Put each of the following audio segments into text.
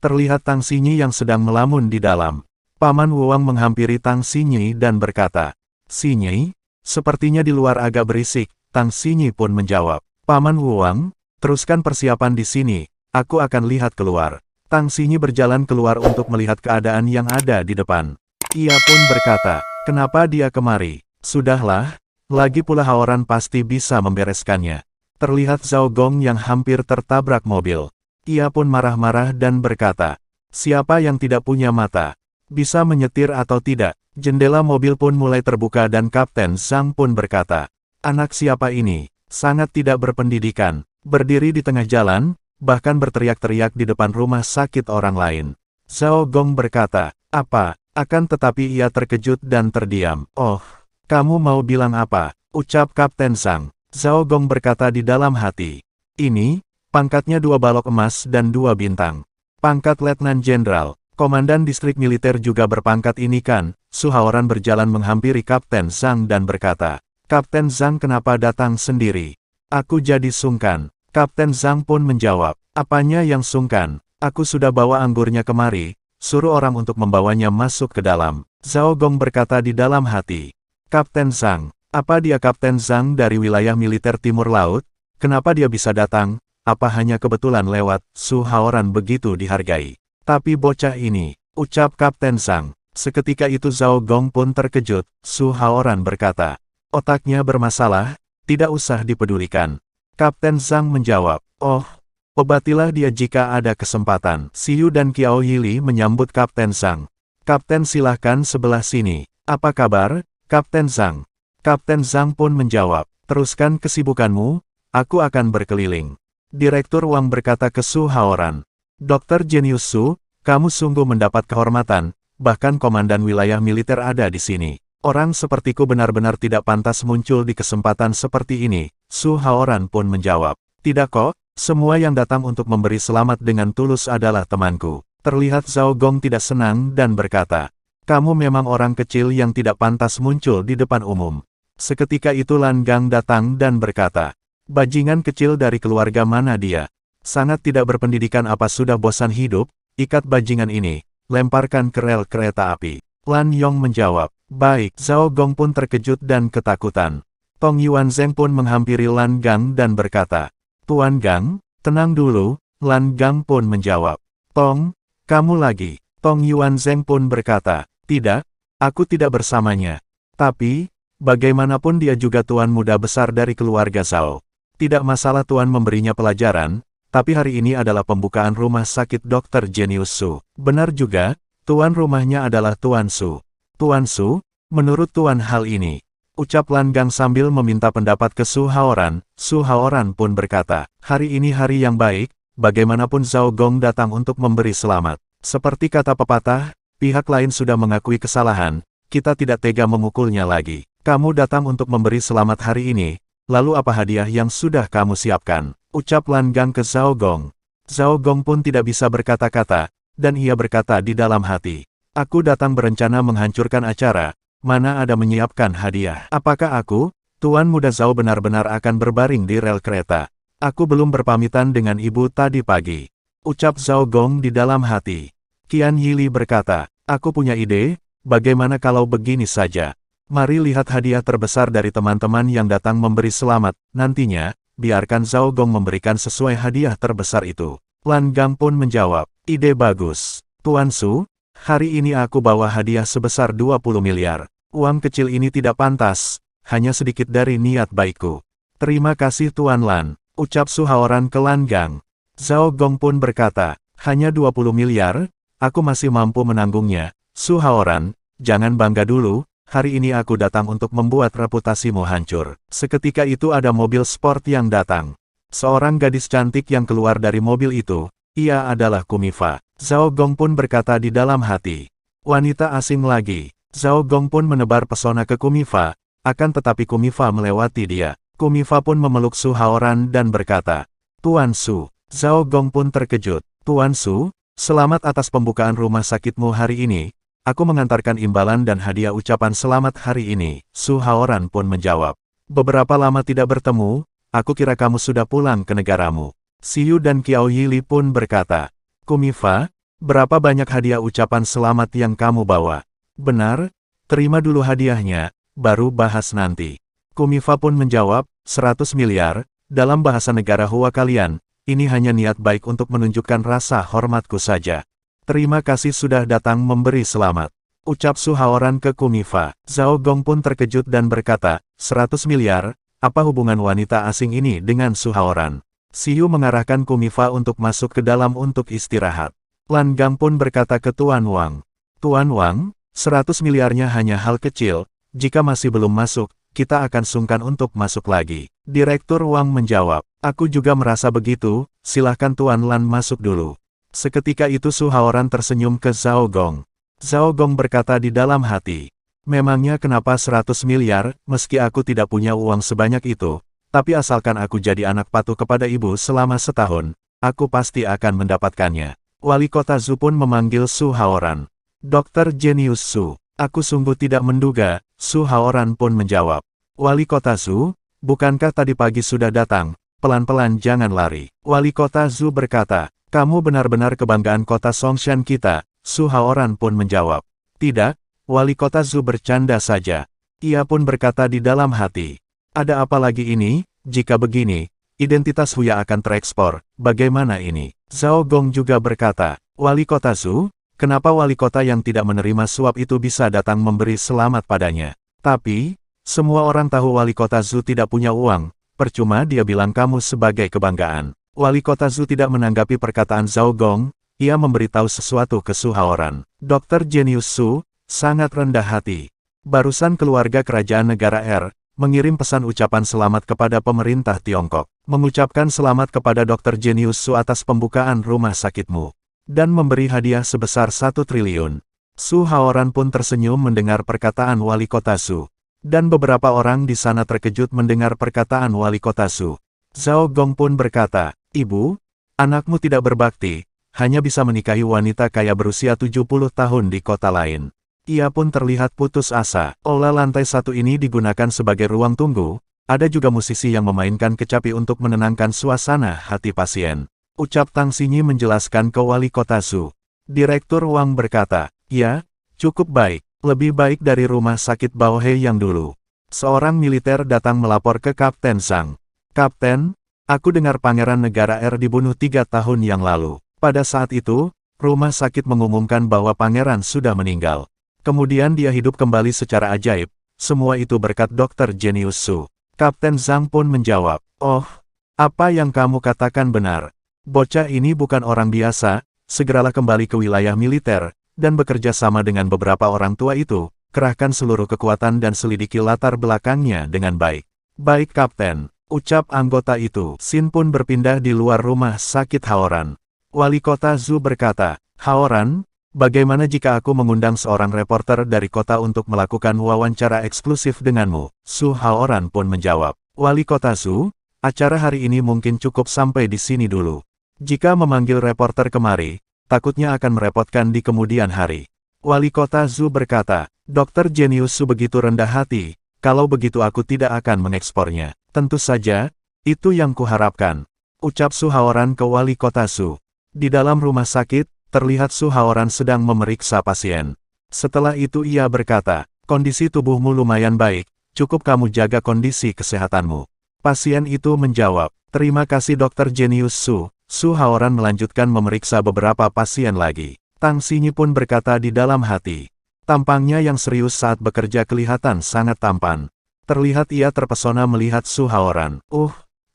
Terlihat Tang Xinyi yang sedang melamun di dalam. Paman Wuang menghampiri Tang Xinyi dan berkata, "Xinyi, sepertinya di luar agak berisik." Tang Xinyi pun menjawab, "Paman Wuang, teruskan persiapan di sini, aku akan lihat keluar." Tang Xinyi berjalan keluar untuk melihat keadaan yang ada di depan. Ia pun berkata, "Kenapa dia kemari? Sudahlah, lagi pula Haoran pasti bisa membereskannya." Terlihat Zhao Gong yang hampir tertabrak mobil. Ia pun marah-marah dan berkata, "Siapa yang tidak punya mata? Bisa menyetir atau tidak?" Jendela mobil pun mulai terbuka dan Kapten Zhang pun berkata, "Anak siapa ini? Sangat tidak berpendidikan. Berdiri di tengah jalan, bahkan berteriak-teriak di depan rumah sakit orang lain." Zhao Gong berkata, "Apa?" Akan tetapi ia terkejut dan terdiam. "Oh, kamu mau bilang apa?" ucap Kapten Zhang. Zhao Gong berkata di dalam hati, "Ini, pangkatnya 2 balok emas dan 2 bintang. Pangkat Letnan Jenderal. Komandan distrik militer juga berpangkat ini kan?" Su Haoran berjalan menghampiri Kapten Zhang dan berkata, "Kapten Zhang kenapa datang sendiri? Aku jadi sungkan." Kapten Zhang pun menjawab, "Apanya yang sungkan? Aku sudah bawa anggurnya kemari, suruh orang untuk membawanya masuk ke dalam." Zhao Gong berkata di dalam hati, "Kapten Zhang, apa dia Kapten Zhang dari wilayah militer Timur Laut? Kenapa dia bisa datang? Apa hanya kebetulan lewat?" Su Haoran begitu dihargai. "Tapi bocah ini," ucap Kapten Zhang. Seketika itu Zhao Gong pun terkejut. Su Haoran berkata, "Otaknya bermasalah, tidak usah dipedulikan." Kapten Zhang menjawab, "Oh, obatilah dia jika ada kesempatan." Xiu dan Qiao Yili menyambut Kapten Zhang. "Kapten silahkan sebelah sini. Apa kabar, Kapten Zhang?" Kapten Zhang pun menjawab, "Teruskan kesibukanmu, aku akan berkeliling." Direktur Wang berkata ke Su Haoran, "Dr. Genius Su, kamu sungguh mendapat kehormatan, bahkan komandan wilayah militer ada di sini. Orang sepertiku benar-benar tidak pantas muncul di kesempatan seperti ini." Su Haoran pun menjawab, "Tidak kok, semua yang datang untuk memberi selamat dengan tulus adalah temanku." Terlihat Zhao Gong tidak senang dan berkata, "Kamu memang orang kecil yang tidak pantas muncul di depan umum." Seketika itu Lan Gang datang dan berkata, "Bajingan kecil dari keluarga mana dia? Sangat tidak berpendidikan, apa sudah bosan hidup? Ikat bajingan ini, lemparkan ke rel kereta api." Lan Yong menjawab, "Baik." Zhao Gong pun terkejut dan ketakutan. Tong Yuanzheng pun menghampiri Lan Gang dan berkata, "Tuan Gang, tenang dulu." Lan Gang pun menjawab, "Tong, kamu lagi." Tong Yuanzheng pun berkata, "Tidak, aku tidak bersamanya. Tapi, bagaimanapun dia juga tuan muda besar dari keluarga Zhao. Tidak masalah tuan memberinya pelajaran, tapi hari ini adalah pembukaan rumah sakit Dr. Genius Su. Benar juga, tuan rumahnya adalah Tuan Su." "Tuan Su, menurut tuan hal ini?" ucap Lan Gang sambil meminta pendapat ke Su Haoran. Su Haoran pun berkata, "Hari ini hari yang baik, bagaimanapun Zhao Gong datang untuk memberi selamat. Seperti kata pepatah, pihak lain sudah mengakui kesalahan, kita tidak tega memukulnya lagi. Kamu datang untuk memberi selamat hari ini, lalu apa hadiah yang sudah kamu siapkan?" ucap Lan Gang ke Zhao Gong. Zhao Gong pun tidak bisa berkata-kata, dan ia berkata di dalam hati, "Aku datang berencana menghancurkan acara, mana ada menyiapkan hadiah. Apakah aku, Tuan Muda Zhao benar-benar akan berbaring di rel kereta? Aku belum berpamitan dengan ibu tadi pagi." ucap Zhao Gong di dalam hati. Qian Yili berkata, "Aku punya ide, bagaimana kalau begini saja? Mari lihat hadiah terbesar dari teman-teman yang datang memberi selamat, nantinya, biarkan Zhao Gong memberikan sesuai hadiah terbesar itu." Lan Gang pun menjawab, "Ide bagus. Tuan Su, hari ini aku bawa hadiah sebesar 20 miliar. Uang kecil ini tidak pantas, hanya sedikit dari niat baikku." "Terima kasih Tuan Lan," ucap Su Haoran ke Lan Gang. Zhao Gong pun berkata, "Hanya 20 miliar, aku masih mampu menanggungnya." "Su Haoran, jangan bangga dulu, hari ini aku datang untuk membuat reputasimu hancur." Seketika itu ada mobil sport yang datang. Seorang gadis cantik yang keluar dari mobil itu, ia adalah Kumifa. Zhao Gong pun berkata di dalam hati, "Wanita asing lagi." Zhao Gong pun menebar pesona ke Kumifa, akan tetapi Kumifa melewati dia. Kumifa pun memeluk Su Haoran dan berkata, "Tuan Su." Zhao Gong pun terkejut. "Tuan Su, selamat atas pembukaan rumah sakitmu hari ini. Aku mengantarkan imbalan dan hadiah ucapan selamat hari ini." Su Haoran pun menjawab, "Beberapa lama tidak bertemu, aku kira kamu sudah pulang ke negaramu." Xiu dan Qiao Yili pun berkata, "Kumifa, berapa banyak hadiah ucapan selamat yang kamu bawa? Benar, terima dulu hadiahnya, baru bahas nanti. Kumifa pun menjawab, 100 miliar, dalam bahasa negara Hua kalian, ini hanya niat baik untuk menunjukkan rasa hormatku saja. Terima kasih sudah datang memberi selamat. Ucap Su Haoran ke Kumifa. Zhao Gong pun terkejut dan berkata, 100 miliar, apa hubungan wanita asing ini dengan Su Haoran? Siyu mengarahkan Kumifa untuk masuk ke dalam untuk istirahat. Lan Gang pun berkata ke Tuan Wang. Tuan Wang, 100 miliarnya hanya hal kecil, jika masih belum masuk, kita akan sungkan untuk masuk lagi. Direktur Wang menjawab, aku juga merasa begitu, silahkan Tuan Lan masuk dulu. Seketika itu Su Haoran tersenyum ke Zhao Gong. Zhao Gong berkata di dalam hati, memangnya kenapa 100 miliar, meski aku tidak punya uang sebanyak itu, tapi asalkan aku jadi anak patuh kepada ibu selama setahun, aku pasti akan mendapatkannya. Wali kota Zhu pun memanggil Su Haoran. Dokter Jenius Su, aku sungguh tidak menduga, Su Haoran pun menjawab. Wali kota Zhu, bukankah tadi pagi sudah datang, pelan-pelan jangan lari. Wali kota Zhu berkata, kamu benar-benar kebanggaan kota Songshan kita. Su Haoran pun menjawab, tidak, wali kota Zhu bercanda saja. Ia pun berkata di dalam hati, ada apa lagi ini, jika begini, identitas Huya akan terekspor, bagaimana ini? Zhao Gong juga berkata, wali kota Zhu, kenapa wali kota yang tidak menerima suap itu bisa datang memberi selamat padanya? Tapi, semua orang tahu wali kota Zhu tidak punya uang, percuma dia bilang kamu sebagai kebanggaan. Wali kota Zhu tidak menanggapi perkataan Zhao Gong. Ia memberitahu sesuatu ke Su Haoran. Dokter Jenius Su, sangat rendah hati. Barusan keluarga kerajaan negara R, mengirim pesan ucapan selamat kepada pemerintah Tiongkok. Mengucapkan selamat kepada Dokter Jenius Su atas pembukaan rumah sakitmu. Dan memberi hadiah sebesar 1 triliun. Su Haoran pun tersenyum mendengar perkataan wali kota Su. Dan beberapa orang di sana terkejut mendengar perkataan wali kota Su. Zhao Gong pun berkata, Ibu, anakmu tidak berbakti. Hanya bisa menikahi wanita kaya berusia 70 tahun di kota lain. Ia pun terlihat putus asa. Aula lantai 1 ini digunakan sebagai ruang tunggu, ada juga musisi yang memainkan kecapi untuk menenangkan suasana hati pasien. Ucap Tang Xinyi menjelaskan ke wali kota Zhu. Direktur Wang berkata, ya, cukup baik, lebih baik dari rumah sakit Baohe yang dulu. Seorang militer datang melapor ke Kapten Zhang. Kapten, aku dengar pangeran negara R dibunuh 3 tahun yang lalu. Pada saat itu, rumah sakit mengumumkan bahwa pangeran sudah meninggal. Kemudian dia hidup kembali secara ajaib, semua itu berkat Dokter Jenius Su. Kapten Zhang pun menjawab, oh, apa yang kamu katakan benar. Bocah ini bukan orang biasa, segeralah kembali ke wilayah militer, dan bekerja sama dengan beberapa orang tua itu, kerahkan seluruh kekuatan dan selidiki latar belakangnya dengan baik. Baik Kapten, ucap anggota itu. Xin pun berpindah di luar rumah sakit Haoran. Wali kota Zhu berkata, Haoran, bagaimana jika aku mengundang seorang reporter dari kota untuk melakukan wawancara eksklusif denganmu? Su Haoran pun menjawab, Wali kota Zhu, acara hari ini mungkin cukup sampai di sini dulu. Jika memanggil reporter kemari, takutnya akan merepotkan di kemudian hari. Wali kota Zhu berkata, Dokter Jenius Su begitu rendah hati, kalau begitu aku tidak akan mengekspornya. Tentu saja, itu yang kuharapkan. Ucap Su Haoran ke wali kota Zhu. Di dalam rumah sakit, terlihat Su Haoran sedang memeriksa pasien. Setelah itu ia berkata, kondisi tubuhmu lumayan baik, cukup kamu jaga kondisi kesehatanmu. Pasien itu menjawab, terima kasih Dokter Jenius Su. Su Haoran melanjutkan memeriksa beberapa pasien lagi. Tang Xinyi pun berkata di dalam hati. Tampangnya yang serius saat bekerja kelihatan sangat tampan. Terlihat ia terpesona melihat Su Haoran.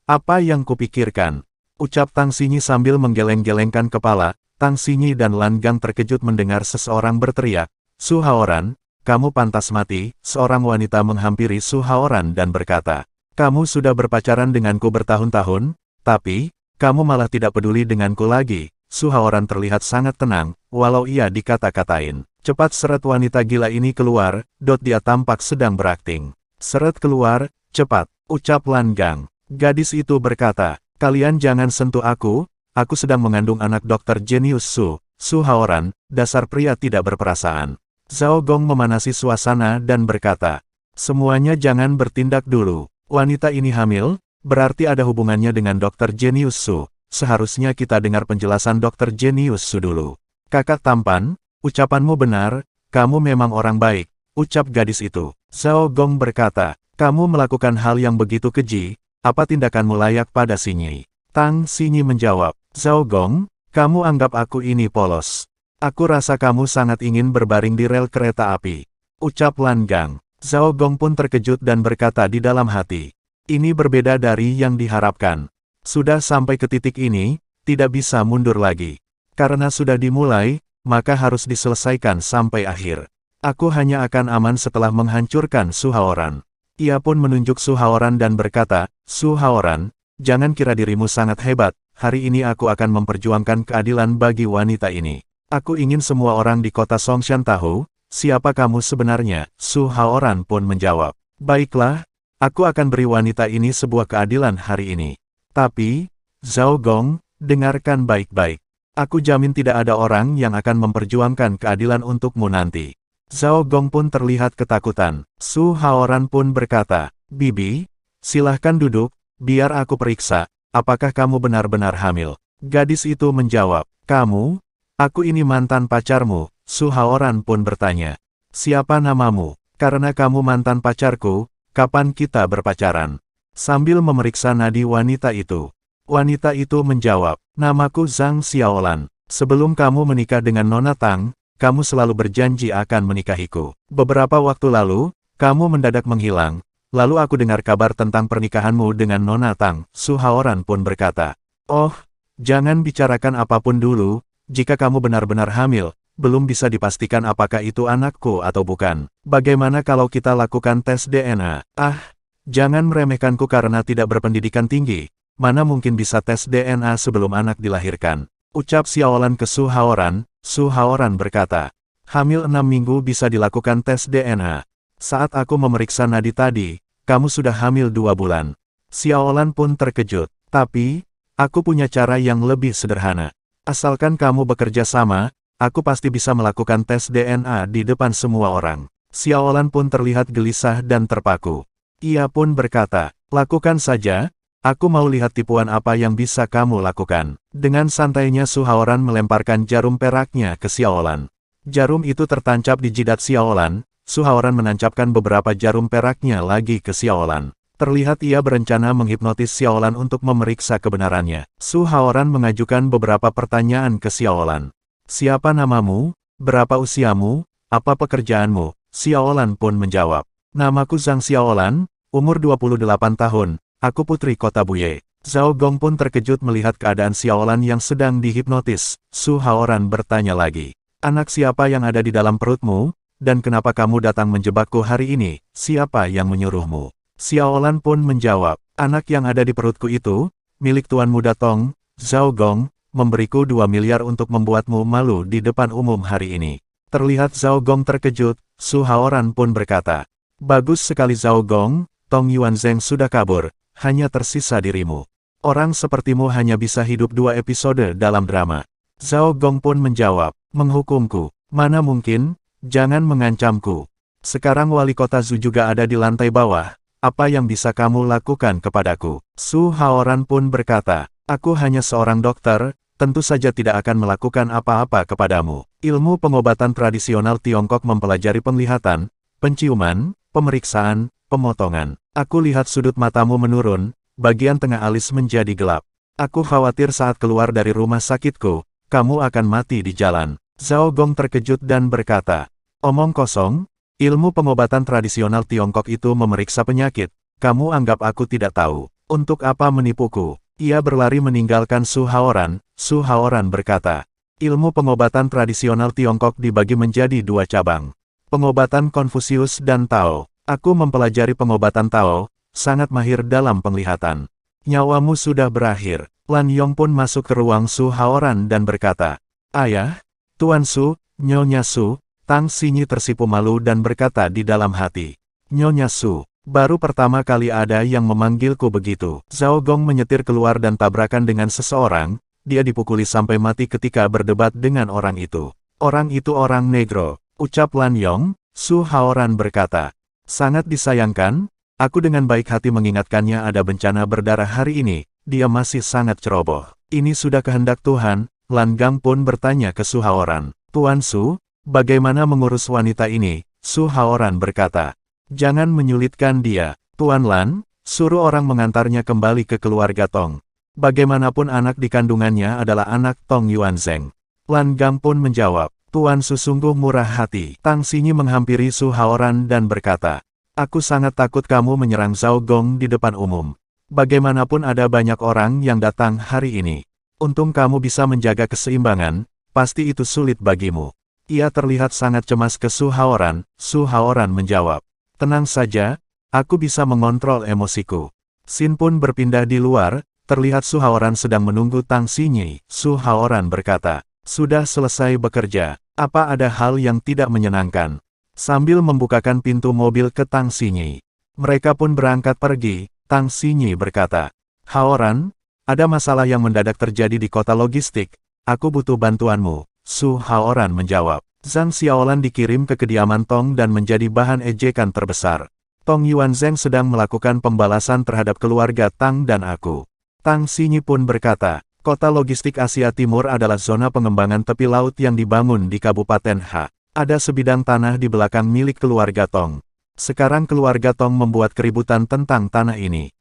Apa yang kupikirkan? Ucap Tang Xinyi sambil menggeleng-gelengkan kepala. Tang Xinyi dan Lan Gang terkejut mendengar seseorang berteriak, Su Haoran, kamu pantas mati. Seorang wanita menghampiri Su Haoran dan berkata, kamu sudah berpacaran denganku bertahun-tahun, tapi, kamu malah tidak peduli denganku lagi. Su Haoran terlihat sangat tenang, walau ia dikata-katain. Cepat seret wanita gila ini keluar, dia tampak sedang berakting. Seret keluar, cepat, ucap Lan Gang. Gadis itu berkata, kalian jangan sentuh aku sedang mengandung anak Dokter Jenius Su. Su Haoran, dasar pria tidak berperasaan. Zhao Gong memanasi suasana dan berkata, semuanya jangan bertindak dulu. Wanita ini hamil, berarti ada hubungannya dengan Dokter Jenius Su. Seharusnya kita dengar penjelasan Dokter Jenius Su dulu. Kakak tampan, ucapanmu benar, kamu memang orang baik, ucap gadis itu. Zhao Gong berkata, kamu melakukan hal yang begitu keji, apa tindakanmu layak pada Xinyi? Tang Xinyi menjawab, Zhao Gong, kamu anggap aku ini polos. Aku rasa kamu sangat ingin berbaring di rel kereta api. Ucap Lan Gang. Zhao Gong pun terkejut dan berkata di dalam hati. Ini berbeda dari yang diharapkan. Sudah sampai ke titik ini, tidak bisa mundur lagi. Karena sudah dimulai, maka harus diselesaikan sampai akhir. Aku hanya akan aman setelah menghancurkan Su Haoran. Ia pun menunjuk Su Haoran dan berkata, Su Haoran, jangan kira dirimu sangat hebat, hari ini aku akan memperjuangkan keadilan bagi wanita ini. Aku ingin semua orang di kota Songshan tahu, siapa kamu sebenarnya, Su Haoran pun menjawab. Baiklah, aku akan beri wanita ini sebuah keadilan hari ini. Tapi, Zhao Gong, dengarkan baik-baik. Aku jamin tidak ada orang yang akan memperjuangkan keadilan untukmu nanti. Zhao Gong pun terlihat ketakutan. Su Haoran pun berkata, Bibi, silahkan duduk, biar aku periksa, apakah kamu benar-benar hamil. Gadis itu menjawab, kamu? Aku ini mantan pacarmu, Su Haoran pun bertanya. Siapa namamu? Karena kamu mantan pacarku, kapan kita berpacaran? Sambil memeriksa nadi wanita itu. Wanita itu menjawab, namaku Zhang Xiaolan. Sebelum kamu menikah dengan Nona Tang, kamu selalu berjanji akan menikahiku. Beberapa waktu lalu, kamu mendadak menghilang, lalu aku dengar kabar tentang pernikahanmu dengan Nona Tang. Su Haoran pun berkata, oh, jangan bicarakan apapun dulu. Jika kamu benar-benar hamil, belum bisa dipastikan apakah itu anakku atau bukan. Bagaimana kalau kita lakukan tes DNA? Ah, jangan meremehkanku karena tidak berpendidikan tinggi. Mana mungkin bisa tes DNA sebelum anak dilahirkan? Ucap Xiaolan ke Su Haoran. Su Haoran berkata, hamil 6 minggu bisa dilakukan tes DNA. Saat aku memeriksa nadi tadi, kamu sudah hamil 2 bulan. Xiaolan pun terkejut. Tapi, aku punya cara yang lebih sederhana. Asalkan kamu bekerja sama, aku pasti bisa melakukan tes DNA di depan semua orang. Xiaolan pun terlihat gelisah dan terpaku. Ia pun berkata, lakukan saja, aku mau lihat tipuan apa yang bisa kamu lakukan. Dengan santainya Su Haoran melemparkan jarum peraknya ke Xiaolan. Jarum itu tertancap di jidat Xiaolan, Su Haoran menancapkan beberapa jarum peraknya lagi ke Xiaolan. Terlihat ia berencana menghipnotis Xiaolan untuk memeriksa kebenarannya. Su Haoran mengajukan beberapa pertanyaan ke Xiaolan. Siapa namamu? Berapa usiamu? Apa pekerjaanmu? Xiaolan pun menjawab. Namaku Zhang Xiaolan, umur 28 tahun, aku putri kota Buye. Zhao Gong pun terkejut melihat keadaan Xiaolan yang sedang dihipnotis. Su Haoran bertanya lagi. Anak siapa yang ada di dalam perutmu? Dan kenapa kamu datang menjebakku hari ini? Siapa yang menyuruhmu? Xiaolan pun menjawab, anak yang ada di perutku itu, milik Tuan Muda Tong, Zhao Gong, memberiku 2 miliar untuk membuatmu malu di depan umum hari ini. Terlihat Zhao Gong terkejut, Su Haoran pun berkata, bagus sekali Zhao Gong, Tong Yuanzheng sudah kabur, hanya tersisa dirimu. Orang sepertimu hanya bisa hidup 2 episode dalam drama. Zhao Gong pun menjawab, menghukumku, mana mungkin, jangan mengancamku. Sekarang wali kota Zhu juga ada di lantai bawah. Apa yang bisa kamu lakukan kepadaku? Su Haoran pun berkata, aku hanya seorang dokter, tentu saja tidak akan melakukan apa-apa kepadamu. Ilmu pengobatan tradisional Tiongkok mempelajari penglihatan, penciuman, pemeriksaan, pemotongan. Aku lihat sudut matamu menurun, bagian tengah alis menjadi gelap. Aku khawatir saat keluar dari rumah sakitku, kamu akan mati di jalan. Zhao Gong terkejut dan berkata, omong kosong. Ilmu pengobatan tradisional Tiongkok itu memeriksa penyakit, kamu anggap aku tidak tahu. Untuk apa menipuku? Ia berlari meninggalkan Su Haoran. Su Haoran berkata, ilmu pengobatan tradisional Tiongkok dibagi menjadi 2 cabang. Pengobatan Konfusius dan Tao. Aku mempelajari pengobatan Tao, sangat mahir dalam penglihatan. Nyawamu sudah berakhir. Lan Yong pun masuk ke ruang Su Haoran dan berkata, ayah, Tuan Su, Nyonya Su. Tang Xinyi tersipu malu dan berkata di dalam hati, Nyonya Su, baru pertama kali ada yang memanggilku begitu. Zhao Gong menyetir keluar dan tabrakan dengan seseorang, dia dipukuli sampai mati ketika berdebat dengan orang itu. Orang itu orang negro, ucap Lan Yong. Su Haoran berkata, sangat disayangkan, aku dengan baik hati mengingatkannya ada bencana berdarah hari ini, dia masih sangat ceroboh. Ini sudah kehendak Tuhan, Lan Gang pun bertanya ke Su Haoran. Tuan Su, bagaimana mengurus wanita ini? Su Haoran berkata. Jangan menyulitkan dia. Tuan Lan, suruh orang mengantarnya kembali ke keluarga Tong. Bagaimanapun anak di kandungannya adalah anak Tong Yuanzheng. Lan Gang pun menjawab. Tuan Su sungguh murah hati. Tang Xinyi menghampiri Su Haoran dan berkata, aku sangat takut kamu menyerang Zhao Gong di depan umum. Bagaimanapun ada banyak orang yang datang hari ini. Untung kamu bisa menjaga keseimbangan, pasti itu sulit bagimu. Ia terlihat sangat cemas ke Su Haoran. Su Haoran menjawab, tenang saja, aku bisa mengontrol emosiku. Xin pun berpindah di luar, terlihat Su Haoran sedang menunggu Tang Xinyi. Su Haoran berkata, sudah selesai bekerja, apa ada hal yang tidak menyenangkan? Sambil membukakan pintu mobil ke Tang Xinyi. Mereka pun berangkat pergi. Tang Xinyi berkata, Haoran, ada masalah yang mendadak terjadi di kota logistik, aku butuh bantuanmu. Su Haoran menjawab, Zhang Xiaolan dikirim ke kediaman Tong dan menjadi bahan ejekan terbesar. Tong Yuanzheng sedang melakukan pembalasan terhadap keluarga Tang dan aku. Tang Xinyi pun berkata, kota logistik Asia Timur adalah zona pengembangan tepi laut yang dibangun di Kabupaten H. Ada sebidang tanah di belakang milik keluarga Tong. Sekarang keluarga Tong membuat keributan tentang tanah ini.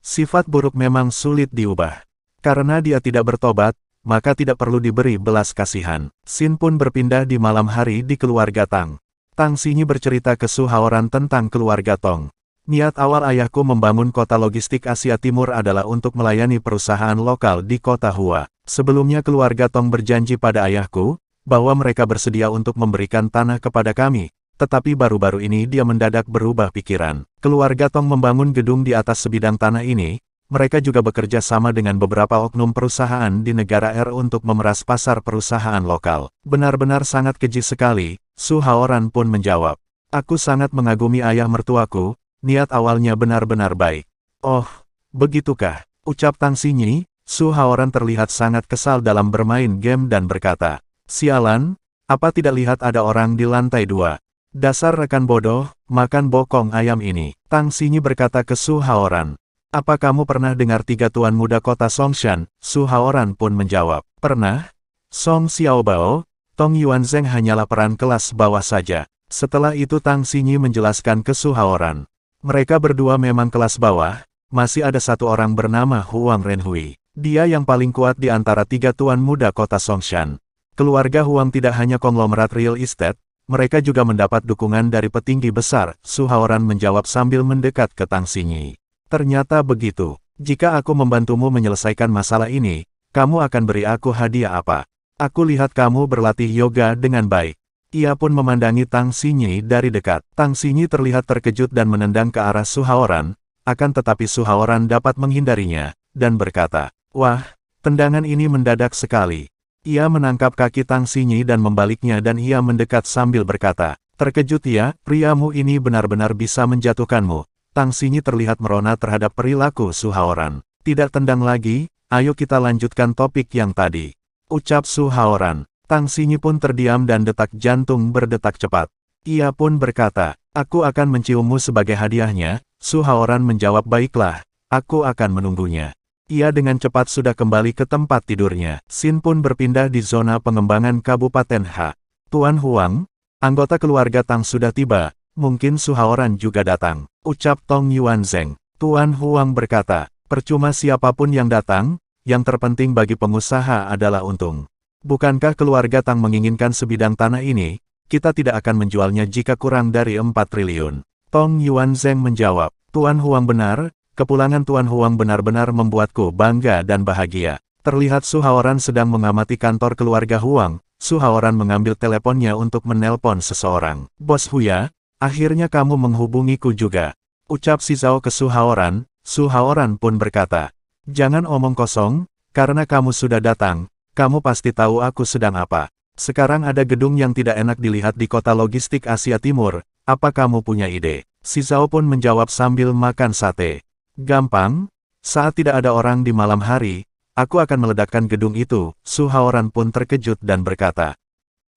Sifat buruk memang sulit diubah. Karena dia tidak bertobat, maka tidak perlu diberi belas kasihan. Xin pun berpindah di malam hari di keluarga Tang. Tang Xinyi bercerita ke Su Haoran tentang keluarga Tong. Niat awal ayahku membangun kota logistik Asia Timur adalah untuk melayani perusahaan lokal di kota Hua. Sebelumnya keluarga Tong berjanji pada ayahku, bahwa mereka bersedia untuk memberikan tanah kepada kami. Tetapi baru-baru ini dia mendadak berubah pikiran. Keluarga Tong membangun gedung di atas sebidang tanah ini. Mereka juga bekerja sama dengan beberapa oknum perusahaan di negara R untuk memeras pasar perusahaan lokal. Benar-benar sangat keji sekali. Su Haoran pun menjawab. Aku sangat mengagumi ayah mertuaku. Niat awalnya benar-benar baik. Oh, begitukah? Ucap Tang Xinyi. Su Haoran terlihat sangat kesal dalam bermain game dan berkata, sialan, apa tidak lihat ada orang di lantai 2? Dasar rekan bodoh, makan bokong ayam ini. Tang Xinyi berkata ke Su Haoran. Apa kamu pernah dengar tiga tuan muda kota Songshan? Su Haoran pun menjawab. Pernah? Song Xiaobao, Tong Yuanzheng hanyalah peran kelas bawah saja. Setelah itu Tang Xinyi menjelaskan ke Su Haoran. Mereka berdua memang kelas bawah, masih ada satu orang bernama Huang Renhui. Dia yang paling kuat di antara tiga tuan muda kota Songshan. Keluarga Huang tidak hanya konglomerat real estate, mereka juga mendapat dukungan dari petinggi besar. Su Haoran menjawab sambil mendekat ke Tang Xinyi. Ternyata begitu. Jika aku membantumu menyelesaikan masalah ini, kamu akan beri aku hadiah apa? Aku lihat kamu berlatih yoga dengan baik. Ia pun memandangi Tang Xinyi dari dekat. Tang Xinyi terlihat terkejut dan menendang ke arah Su Haoran, akan tetapi Su Haoran dapat menghindarinya, dan berkata, wah, tendangan ini mendadak sekali. Ia menangkap kaki Tang Xinyi dan membaliknya dan ia mendekat sambil berkata, terkejut ya, priamu ini benar-benar bisa menjatuhkanmu. Tang Xinyi terlihat merona terhadap perilaku Su Haoran. Tidak tendang lagi, ayo kita lanjutkan topik yang tadi. Ucap Su Haoran. Tang Xinyi pun terdiam dan detak jantung berdetak cepat. Ia pun berkata, aku akan menciummu sebagai hadiahnya. Su Haoran menjawab baiklah, aku akan menunggunya. Ia dengan cepat sudah kembali ke tempat tidurnya. Xin pun berpindah di zona pengembangan Kabupaten H. Tuan Huang, anggota keluarga Tang sudah tiba, mungkin Su Haoran juga datang. Ucap Tong Yuanzheng. Tuan Huang berkata, percuma siapapun yang datang, yang terpenting bagi pengusaha adalah untung. Bukankah keluarga Tang menginginkan sebidang tanah ini? Kita tidak akan menjualnya jika kurang dari 4 triliun. Tong Yuanzheng menjawab, Tuan Huang benar, kepulangan Tuan Huang benar-benar membuatku bangga dan bahagia. Terlihat Su Haoran sedang mengamati kantor keluarga Huang. Su Haoran mengambil teleponnya untuk menelpon seseorang. Bos Huya, akhirnya kamu menghubungiku juga. Ucap si Zhao ke Su Haoran. Su Haoran pun berkata, jangan omong kosong, karena kamu sudah datang. Kamu pasti tahu aku sedang apa. Sekarang ada gedung yang tidak enak dilihat di kota logistik Asia Timur. Apa kamu punya ide? Si Zhao pun menjawab sambil makan sate. Gampang, saat tidak ada orang di malam hari, aku akan meledakkan gedung itu. Su Haoran pun terkejut dan berkata,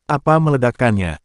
apa meledakkannya?